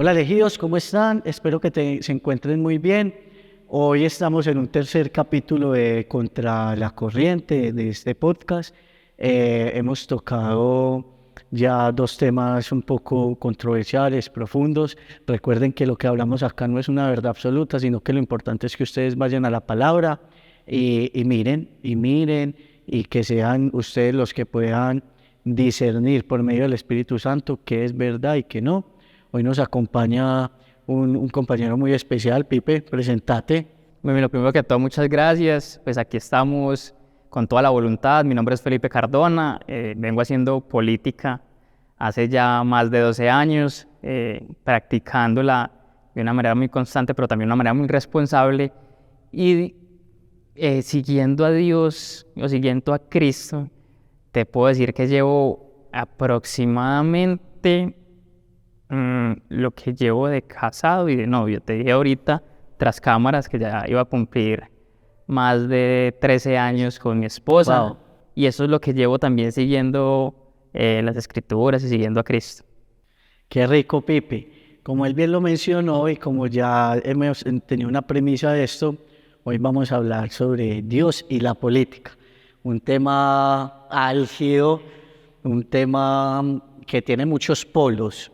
Hola elegidos, ¿cómo están? Espero que se encuentren muy bien. Hoy estamos en un tercer capítulo de Contra la Corriente de este podcast. Hemos tocado ya dos temas un poco controversiales, profundos. Recuerden que lo que hablamos acá no es una verdad absoluta, sino que lo importante es que ustedes vayan a la palabra y miren, y que sean ustedes los que puedan discernir por medio del Espíritu Santo qué es verdad y qué no. Hoy nos acompaña un compañero muy especial. Pipe, presentate. Bueno, lo primero que todo, muchas gracias. Pues aquí estamos con toda la voluntad. Mi nombre es Felipe Cardona. Vengo haciendo política hace ya más de 12 años, practicándola de una manera muy constante, pero también de una manera muy responsable. Y siguiendo a Dios o siguiendo a Cristo, te puedo decir que llevo aproximadamente lo que llevo de casado y de novio. Te dije ahorita, tras cámaras, que ya iba a cumplir más de 13 años con mi esposa. Wow. Y eso es lo que llevo también siguiendo las Escrituras y siguiendo a Cristo. Qué rico, Pipe. Como él bien lo mencionó y como ya hemos tenido una premisa de esto, hoy vamos a hablar sobre Dios y la política. Un tema álgido, un tema que tiene muchos polos.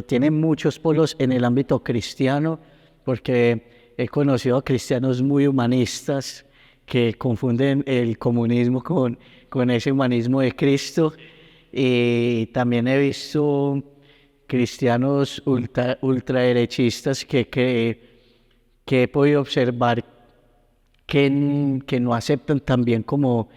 Tiene muchos polos en el ámbito cristiano, porque he conocido a cristianos muy humanistas que confunden el comunismo con ese humanismo de Cristo. Y también he visto cristianos ultraderechistas que he podido observar que no aceptan también como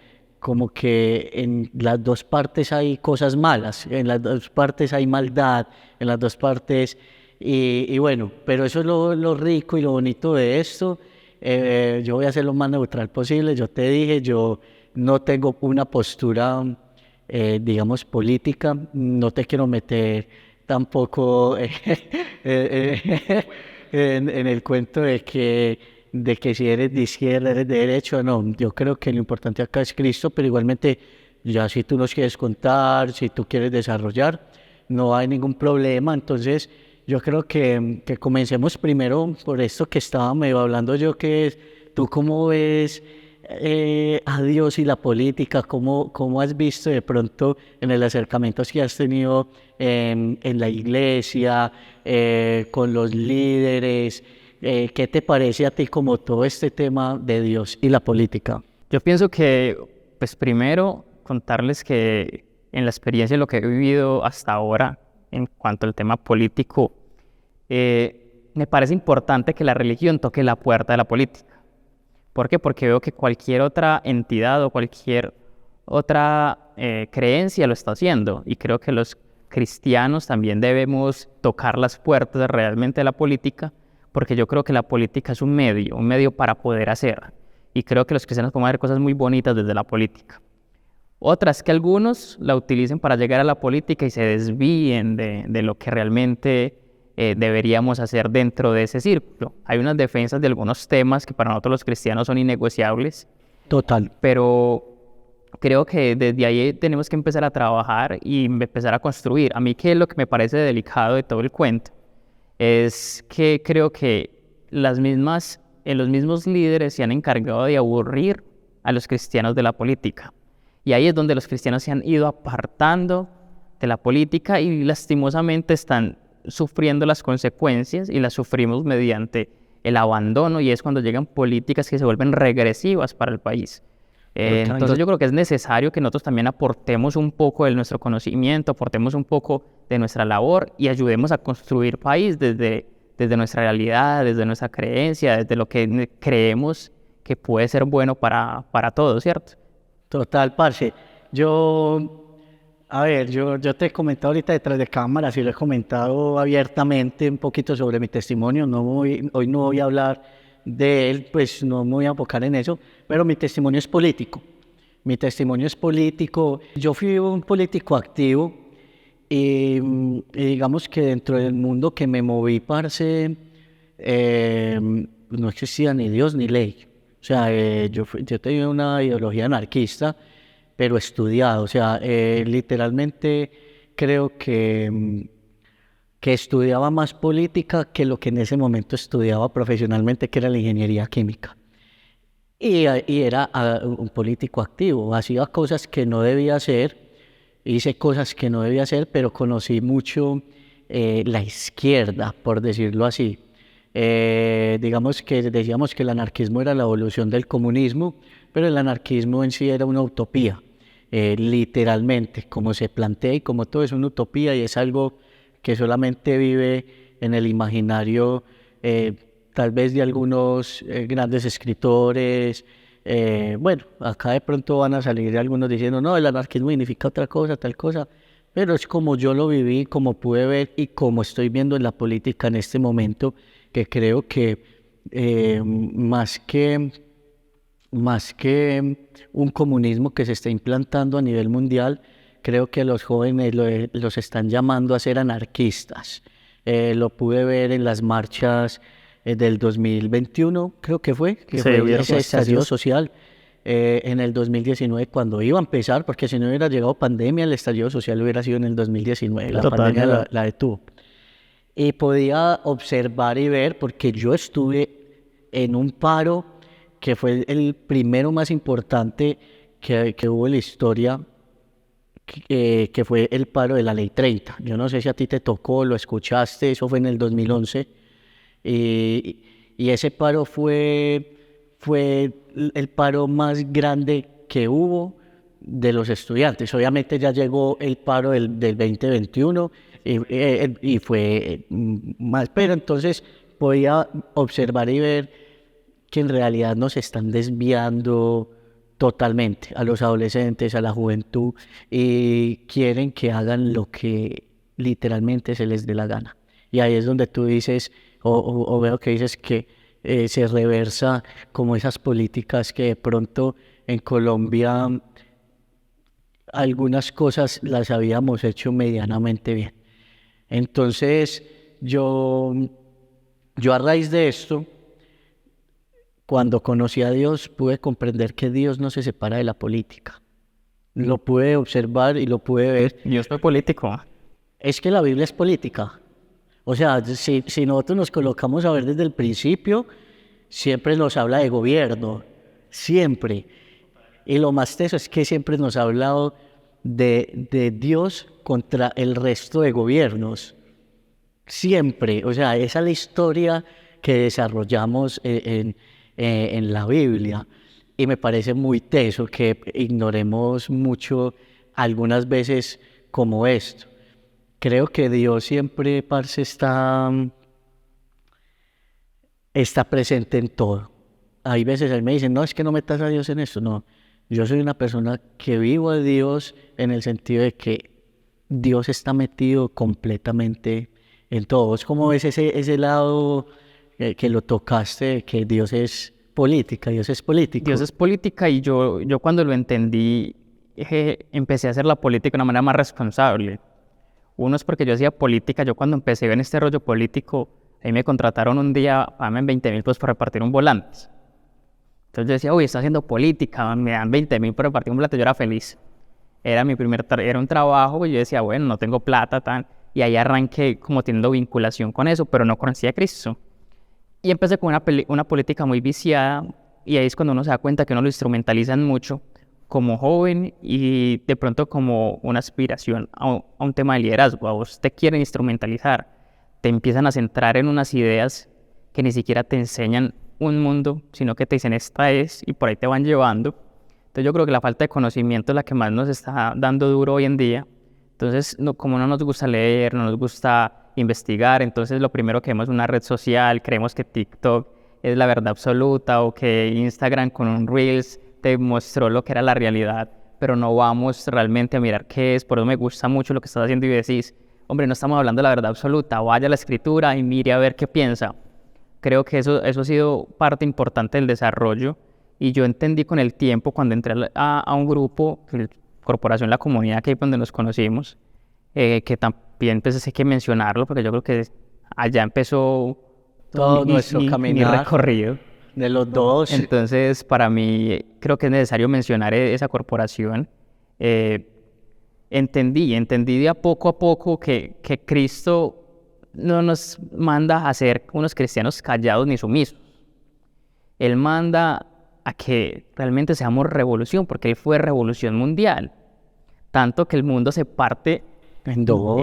que en las dos partes hay cosas malas, en las dos partes hay maldad, en las dos partes, y bueno, pero eso es lo rico y lo bonito de esto. Yo voy a ser lo más neutral posible. Yo te dije, yo no tengo una postura, digamos, política. No te quiero meter tampoco en el cuento de que si eres de izquierda, eres de derecha. No, yo creo que lo importante acá es Cristo, pero igualmente, ya si tú nos quieres contar, si tú quieres desarrollar, no hay ningún problema. Entonces, yo creo que comencemos primero por esto que estaba medio hablando yo, que es, ¿tú cómo ves a Dios y la política? ¿Cómo has visto de pronto en el acercamiento que has tenido en la iglesia, con los líderes? ¿Qué te parece a ti como todo este tema de Dios y la política? Yo pienso que, pues primero, contarles que en la experiencia de lo que he vivido hasta ahora en cuanto al tema político, me parece importante que la religión toque la puerta de la política. ¿Por qué? Porque veo que cualquier otra entidad o cualquier otra creencia lo está haciendo, y creo que los cristianos también debemos tocar las puertas realmente de la política, porque yo creo que la política es un medio para poder hacer, y creo que los cristianos podemos hacer cosas muy bonitas desde la política. Otra es que algunos la utilicen para llegar a la política y se desvíen de lo que realmente deberíamos hacer dentro de ese círculo. Hay unas defensas de algunos temas que para nosotros los cristianos son innegociables, Total. pero creo que desde ahí tenemos que empezar a trabajar y empezar a construir. A mí, que es lo que me parece delicado de todo el cuento, es que creo que los mismos líderes se han encargado de aburrir a los cristianos de la política. Y ahí es donde los cristianos se han ido apartando de la política y lastimosamente están sufriendo las consecuencias, y las sufrimos mediante el abandono, y es cuando llegan políticas que se vuelven regresivas para el país. Entonces yo creo que es necesario que nosotros también aportemos un poco de nuestro conocimiento, aportemos un poco de nuestra labor y ayudemos a construir país desde nuestra realidad, desde nuestra creencia, desde lo que creemos que puede ser bueno para todos, ¿cierto? Total, parce. Yo te he comentado ahorita detrás de cámaras y lo he comentado abiertamente un poquito sobre mi testimonio. Hoy no voy a hablar de él, pues no me voy a enfocar en eso, pero mi testimonio es político. Mi testimonio es político. Yo fui un político activo y digamos que dentro del mundo que me moví, parce, no existía ni Dios ni ley. O sea, yo tenía una ideología anarquista, pero estudiado. O sea, literalmente creo que estudiaba más política que lo que en ese momento estudiaba profesionalmente, que era la ingeniería química. Y era un político activo, hacía cosas que no debía hacer, hice cosas que no debía hacer, pero conocí mucho la izquierda, por decirlo así. Digamos que decíamos que el anarquismo era la evolución del comunismo, pero el anarquismo en sí era una utopía, literalmente, como se plantea y como todo es una utopía y es algo que solamente vive en el imaginario, tal vez de algunos grandes escritores. Bueno, acá de pronto van a salir algunos diciendo, no, el anarquismo significa otra cosa, tal cosa, pero es como yo lo viví, como pude ver y como estoy viendo en la política en este momento, que creo que más que un comunismo que se está implantando a nivel mundial, creo que los jóvenes los están llamando a ser anarquistas. Lo pude ver en las marchas del 2021, creo que fue hubieron ese estallido estallidos. social. En el 2019, cuando iba a empezar, porque si no hubiera llegado pandemia, el estallido social hubiera sido en el 2019, la Total. pandemia la detuvo. Y podía observar y ver, porque yo estuve en un paro que fue el primero más importante que hubo en la historia, que fue el paro de la Ley 30. Yo no sé si a ti te tocó, lo escuchaste, eso fue en el 2011. Y ese paro fue el paro más grande que hubo de los estudiantes. Obviamente ya llegó el paro del 2021 y fue más, pero entonces podía observar y ver que en realidad nos están desviando totalmente a los adolescentes, a la juventud, y quieren que hagan lo que literalmente se les dé la gana. Y ahí es donde tú dices, o veo que dices que se reversa como esas políticas que de pronto en Colombia algunas cosas las habíamos hecho medianamente bien. Entonces, yo a raíz de esto, cuando conocí a Dios, pude comprender que Dios no se separa de la política. Lo pude observar y lo pude ver. Yo soy político. Es que la Biblia es política. O sea, si nosotros nos colocamos a ver desde el principio, siempre nos habla de gobierno, siempre. Y lo más teso es que siempre nos ha hablado de Dios contra el resto de gobiernos. Siempre. O sea, esa es la historia que desarrollamos en la Biblia. Y me parece muy teso que ignoremos mucho algunas veces como esto. Creo que Dios siempre, parce, está presente en todo. Hay veces él me dice, no, es que no metas a Dios en esto. No, yo soy una persona que vivo a Dios en el sentido de que Dios está metido completamente en todo. Es como ves ese lado que lo tocaste, que Dios es política, Dios es político. Dios es política y yo cuando lo entendí, empecé a hacer la política de una manera más responsable. Uno es porque yo hacía política, yo cuando empecé en este rollo político, ahí me contrataron un día, pagan 20.000 pesos por repartir un volante. Entonces yo decía, uy, estoy haciendo política, me dan 20.000 por repartir un volante, yo era feliz. Era era un trabajo y yo decía, bueno, no tengo plata, tan. Y ahí arranqué como teniendo vinculación con eso, pero no conocía a Cristo. Y empecé con una política muy viciada y ahí es cuando uno se da cuenta que uno lo instrumentalizan mucho como joven y de pronto como una aspiración a un tema de liderazgo. A vos te quieren instrumentalizar, te empiezan a centrar en unas ideas que ni siquiera te enseñan un mundo, sino que te dicen esta es y por ahí te van llevando. Entonces yo creo que la falta de conocimiento es la que más nos está dando duro hoy en día. Entonces, como no nos gusta leer, no nos gusta investigar, entonces lo primero que vemos es una red social, creemos que TikTok es la verdad absoluta o que Instagram con un Reels te mostró lo que era la realidad, pero no vamos realmente a mirar qué es. Por eso me gusta mucho lo que estás haciendo y decís, hombre, no estamos hablando de la verdad absoluta, vaya a la escritura y mire a ver qué piensa. Creo que eso ha sido parte importante del desarrollo y yo entendí con el tiempo cuando entré a un grupo, Corporación La Comunidad, que es donde nos conocimos, que también pues hay que mencionarlo porque yo creo que allá empezó todo nuestro mi caminar recorrido. de los dos. Entonces, para mí, creo que es necesario mencionar esa corporación. Entendí de a poco que Cristo no nos manda a ser unos cristianos callados ni sumisos. Él manda a que realmente seamos revolución, porque Él fue revolución mundial. Tanto que el mundo se parte En dos.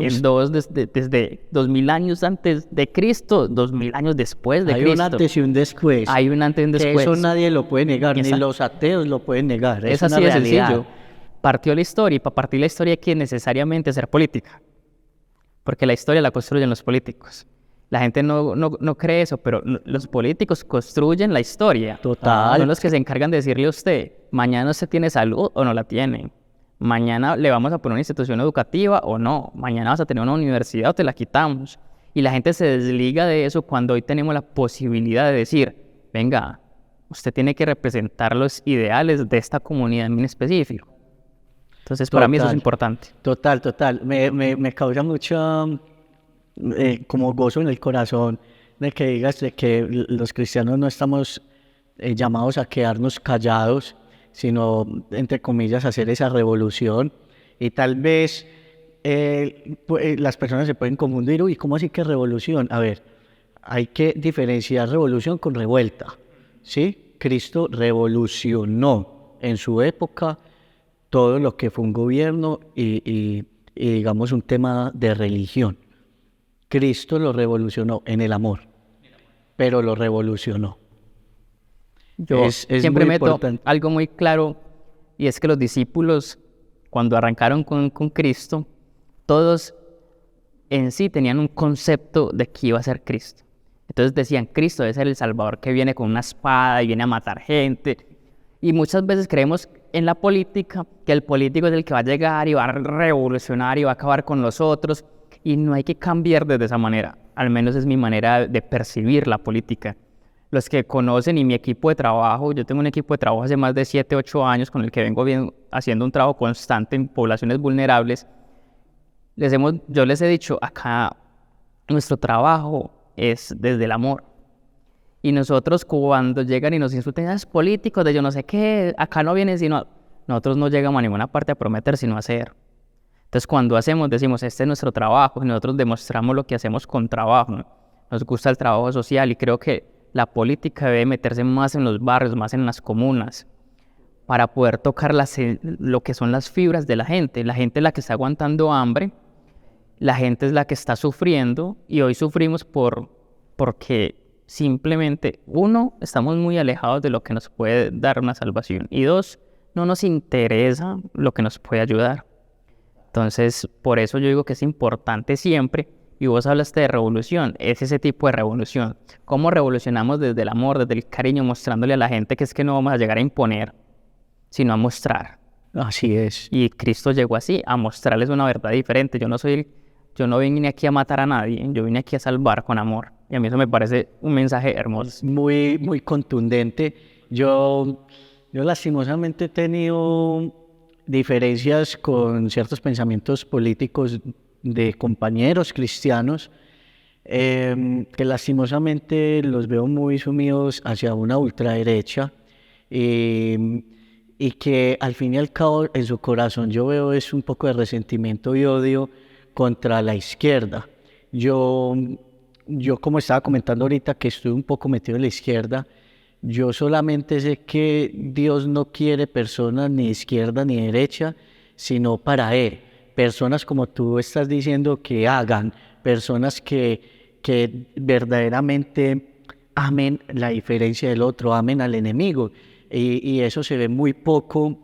desde 2000 años antes de Cristo, 2000 años después de Hay Cristo. un antes y un después. Hay un antes y un Que después. eso nadie lo puede negar, ni Esa- los ateos lo pueden negar. Es Es una así de realidad. sencillo. Partió la historia y para partir la historia hay que necesariamente hacer política. Porque la historia la construyen los políticos. La gente no cree eso, pero los políticos construyen la historia. Total. Son los que se encargan de decirle a usted, mañana usted tiene salud o no la tiene. Mañana le vamos a poner una institución educativa o no. Mañana vas a tener una universidad o te la quitamos. Y la gente se desliga de eso cuando hoy tenemos la posibilidad de decir, venga, usted tiene que representar los ideales de esta comunidad en específico. Entonces, para mí eso es Total. importante. Total. Me causa mucho como gozo en el corazón de que digas de que los cristianos no estamos llamados a quedarnos callados, sino, entre comillas, hacer esa revolución. Y tal vez las personas se pueden confundir, uy, ¿cómo así que revolución? A ver, hay que diferenciar revolución con revuelta, ¿sí? Cristo revolucionó en su época todo lo que fue un gobierno y digamos un tema de religión. Cristo lo revolucionó en el amor, pero lo revolucionó. Yo Es siempre muy meto importante. algo muy claro y es que los discípulos, cuando arrancaron con Cristo, todos en sí tenían un concepto de que iba a ser Cristo. Entonces decían, Cristo debe ser el Salvador que viene con una espada y viene a matar gente. Y muchas veces creemos en la política que el político es el que va a llegar y va a revolucionar y va a acabar con los otros. Y no hay que cambiar desde esa manera. Al menos es mi manera de percibir la política. Los que conocen y mi equipo de trabajo, yo tengo un equipo de trabajo hace más de 7, 8 años con el que vengo haciendo un trabajo constante en poblaciones vulnerables. Yo les he dicho, acá nuestro trabajo es desde el amor. Y nosotros cuando llegan y nos insultan, es políticos de yo no sé qué, acá no vienen sino... Nosotros no llegamos a ninguna parte a prometer, sino a hacer. Entonces cuando hacemos, decimos, este es nuestro trabajo, y nosotros demostramos lo que hacemos con trabajo, ¿no? Nos gusta el trabajo social y creo que la política debe meterse más en los barrios, más en las comunas, para poder tocar lo que son las fibras de la gente. La gente es la que está aguantando hambre, la gente es la que está sufriendo y hoy sufrimos porque simplemente, uno, estamos muy alejados de lo que nos puede dar una salvación y dos, no nos interesa lo que nos puede ayudar. Entonces, por eso yo digo que es importante siempre, y vos hablaste de revolución, es ese tipo de revolución. ¿Cómo revolucionamos desde el amor, desde el cariño, mostrándole a la gente que es que no vamos a llegar a imponer, sino a mostrar? Así es. Y Cristo llegó así, a mostrarles una verdad diferente. Yo no vine aquí a matar a nadie, yo vine aquí a salvar con amor. Y a mí eso me parece un mensaje hermoso. Muy contundente. Yo lastimosamente he tenido diferencias con ciertos pensamientos políticos de compañeros cristianos que lastimosamente los veo muy sumidos hacia una ultraderecha y que al fin y al cabo en su corazón yo veo es un poco de resentimiento y odio contra la izquierda. Yo como estaba comentando ahorita que estoy un poco metido en la izquierda, yo solamente sé que Dios no quiere personas ni de izquierda ni de derecha, sino para Él. Personas como tú estás diciendo que hagan, personas que verdaderamente amen la diferencia del otro, amen al enemigo. Y eso se ve muy poco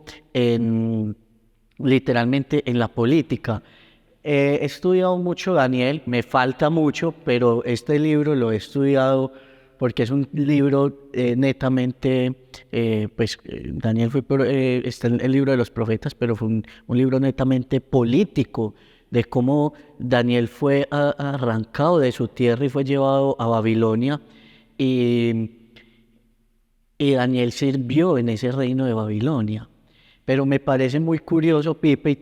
literalmente en la política. He estudiado mucho Daniel, me falta mucho, pero este libro lo he estudiado porque es un libro netamente, Daniel está en el libro de los profetas, pero fue un libro netamente político, de cómo Daniel fue arrancado de su tierra y fue llevado a Babilonia, y Daniel sirvió en ese reino de Babilonia. Pero me parece muy curioso, Pipe, y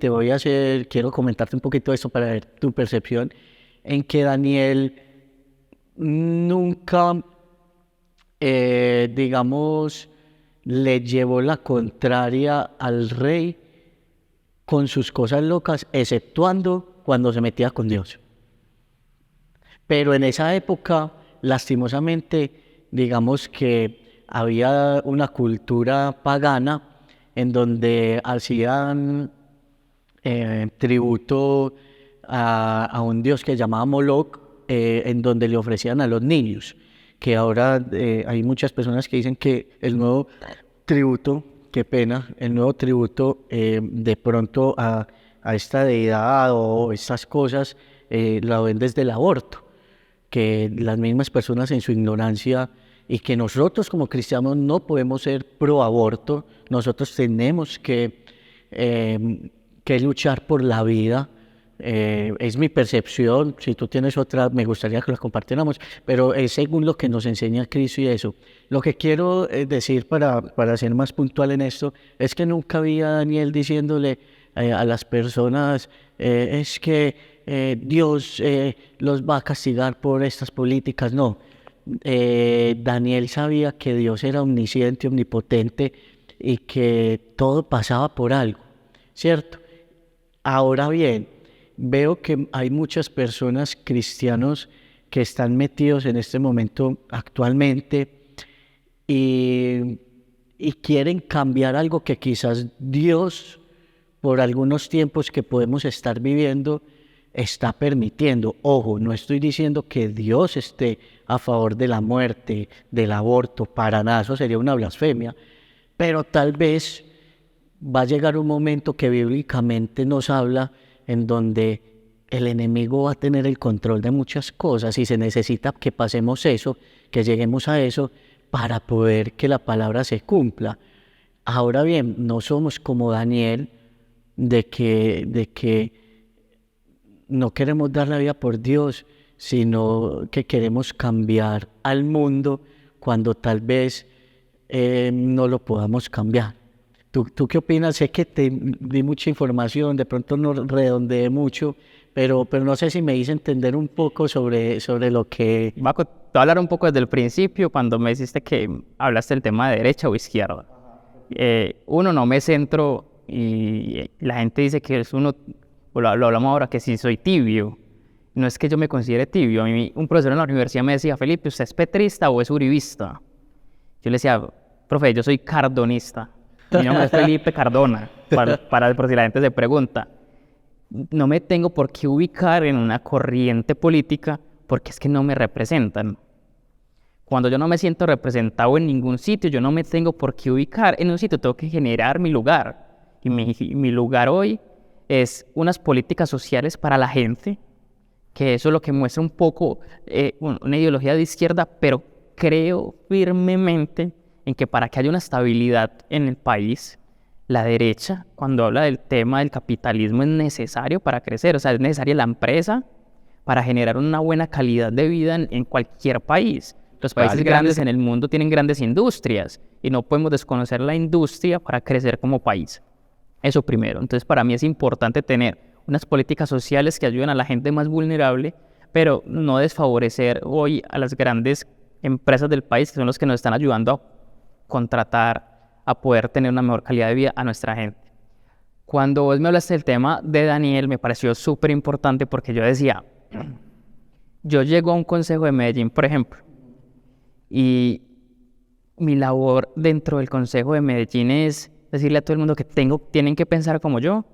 quiero comentarte un poquito de esto para ver tu percepción, en que Daniel nunca, digamos, le llevó la contraria al rey con sus cosas locas, exceptuando cuando se metía con Dios. Pero en esa época, lastimosamente, digamos que había una cultura pagana en donde hacían tributo a un dios que llamaba Moloch, en donde le ofrecían a los niños, que ahora hay muchas personas que dicen que el nuevo tributo, qué pena, el nuevo tributo de pronto a esta deidad o estas cosas la ven desde el aborto, que las mismas personas en su ignorancia y que nosotros como cristianos no podemos ser pro aborto, nosotros tenemos que luchar por la vida. Es mi percepción, si tú tienes otra me gustaría que la compartiéramos, pero es según lo que nos enseña Cristo y eso. Lo que quiero decir para ser más puntual en esto es que nunca vi a Daniel diciéndole a las personas es que Dios los va a castigar por estas políticas. No, Daniel sabía que Dios era omnisciente, omnipotente y que todo pasaba por algo, ¿cierto? Ahora bien, veo que hay muchas personas cristianos que están metidos en este momento actualmente y quieren cambiar algo que quizás Dios, por algunos tiempos que podemos estar viviendo, está permitiendo. Ojo, no estoy diciendo que Dios esté a favor de la muerte, del aborto, para nada, eso sería una blasfemia, pero tal vez va a llegar un momento que bíblicamente nos habla en donde el enemigo va a tener el control de muchas cosas y se necesita que pasemos eso, que lleguemos a eso para poder que la palabra se cumpla. Ahora bien, no somos como Daniel de que no queremos dar la vida por Dios, sino que queremos cambiar al mundo cuando tal vez no lo podamos cambiar. ¿Tú qué opinas? Sé que te di mucha información, de pronto no redondeé mucho, pero no sé si me hice entender un poco sobre lo que... Voy a hablar un poco desde el principio, cuando me dijiste que hablaste del tema de derecha o izquierda. Uno, no me centro y la gente dice que es uno, o lo hablamos ahora, que si soy tibio. No es que yo me considere tibio. A mí un profesor en la universidad me decía, Felipe, ¿usted es petrista o es uribista? Yo le decía, profe, yo soy cardonista. Mi nombre es Felipe Cardona, por si la gente se pregunta. No me tengo por qué ubicar en una corriente política porque es que no me representan. Cuando yo no me siento representado en ningún sitio, yo no me tengo por qué ubicar en un sitio, tengo que generar mi lugar. Y mi lugar hoy es unas políticas sociales para la gente, que eso es lo que muestra un poco una ideología de izquierda, pero creo firmemente en que para que haya una estabilidad en el país, la derecha, cuando habla del tema del capitalismo, es necesario para crecer. O sea, es necesaria la empresa para generar una buena calidad de vida en cualquier país. Los países grandes en el mundo tienen grandes industrias y no podemos desconocer la industria para crecer como país. Eso primero. Entonces, para mí es importante tener unas políticas sociales que ayuden a la gente más vulnerable, pero no desfavorecer hoy a las grandes empresas del país, que son los que nos están ayudando a contratar, a poder tener una mejor calidad de vida a nuestra gente. Cuando vos me hablaste del tema de Daniel, me pareció súper importante porque yo decía, yo llego a un consejo de Medellín, por ejemplo, y mi labor dentro del consejo de Medellín es decirle a todo el mundo que tienen que pensar como yo.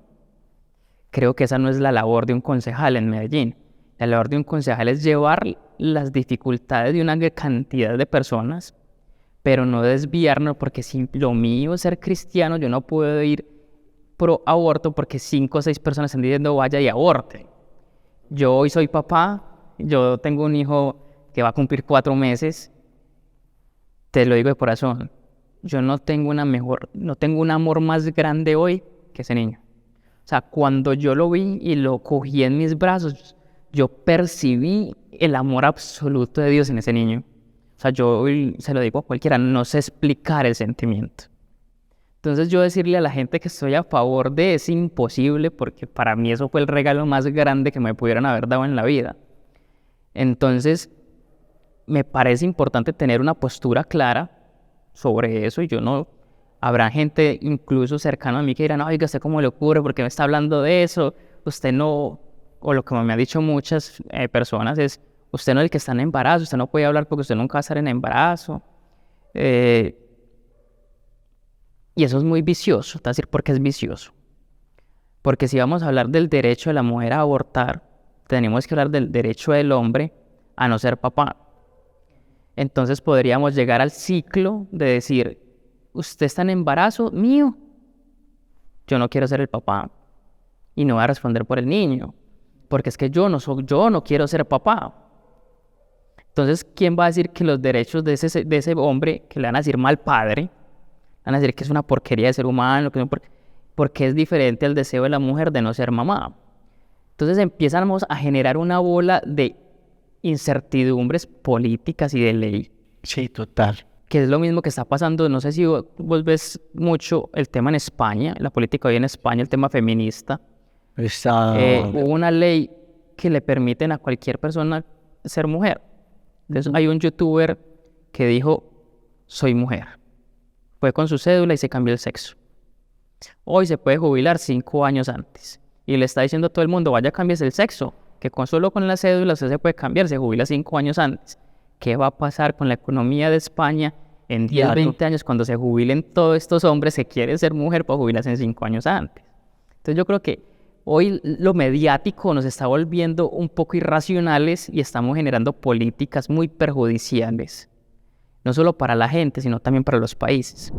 Creo que esa no es la labor de un concejal en Medellín. La labor de un concejal es llevar las dificultades de una cantidad de personas, pero no desviarnos, porque si lo mío es ser cristiano, yo no puedo ir pro aborto porque 5 o 6 personas están diciendo vaya y aborte. Yo hoy soy papá, yo tengo un hijo que va a cumplir 4 meses, te lo digo de corazón, yo no tengo un amor más grande hoy que ese niño. O sea, cuando yo lo vi y lo cogí en mis brazos, yo percibí el amor absoluto de Dios en ese niño. O sea, yo se lo digo a cualquiera, no sé explicar el sentimiento. Entonces yo decirle a la gente que estoy a favor de es imposible, porque para mí eso fue el regalo más grande que me pudieran haber dado en la vida. Entonces, me parece importante tener una postura clara sobre eso, y yo no... Habrá gente incluso cercana a mí que dirán, oiga, ¿usted cómo le ocurre? ¿Por qué me está hablando de eso? Usted no... O lo que me han dicho muchas personas es, usted no es el que está en embarazo, usted no puede hablar porque usted nunca va a estar en embarazo. Y eso es muy vicioso, te voy a decir por qué es vicioso. Porque si vamos a hablar del derecho de la mujer a abortar, tenemos que hablar del derecho del hombre a no ser papá. Entonces podríamos llegar al ciclo de decir, usted está en embarazo mío, yo no quiero ser el papá y no voy a responder por el niño, porque es que yo no quiero ser papá. Entonces, ¿quién va a decir que los derechos de ese hombre, que le van a decir mal padre, van a decir que es una porquería de ser humano, porque es diferente al deseo de la mujer de no ser mamá? Entonces empezamos a generar una bola de incertidumbres políticas y de ley. Sí, total. Que es lo mismo que está pasando, no sé si vos ves mucho el tema en España, la política hoy en España, el tema feminista. Hubo una ley que le permiten a cualquier persona ser mujer. Entonces hay un youtuber que dijo, soy mujer. Fue con su cédula y se cambió el sexo. Hoy se puede jubilar 5 años antes. Y le está diciendo a todo el mundo, vaya, cámbiese el sexo, que solo con la cédula usted se puede cambiar, se jubila 5 años antes. ¿Qué va a pasar con la economía de España en 10, 20 años cuando se jubilen todos estos hombres que quieren ser mujer para jubilarse en 5 años antes? Entonces yo creo que hoy lo mediático nos está volviendo un poco irracionales y estamos generando políticas muy perjudiciales, no solo para la gente, sino también para los países.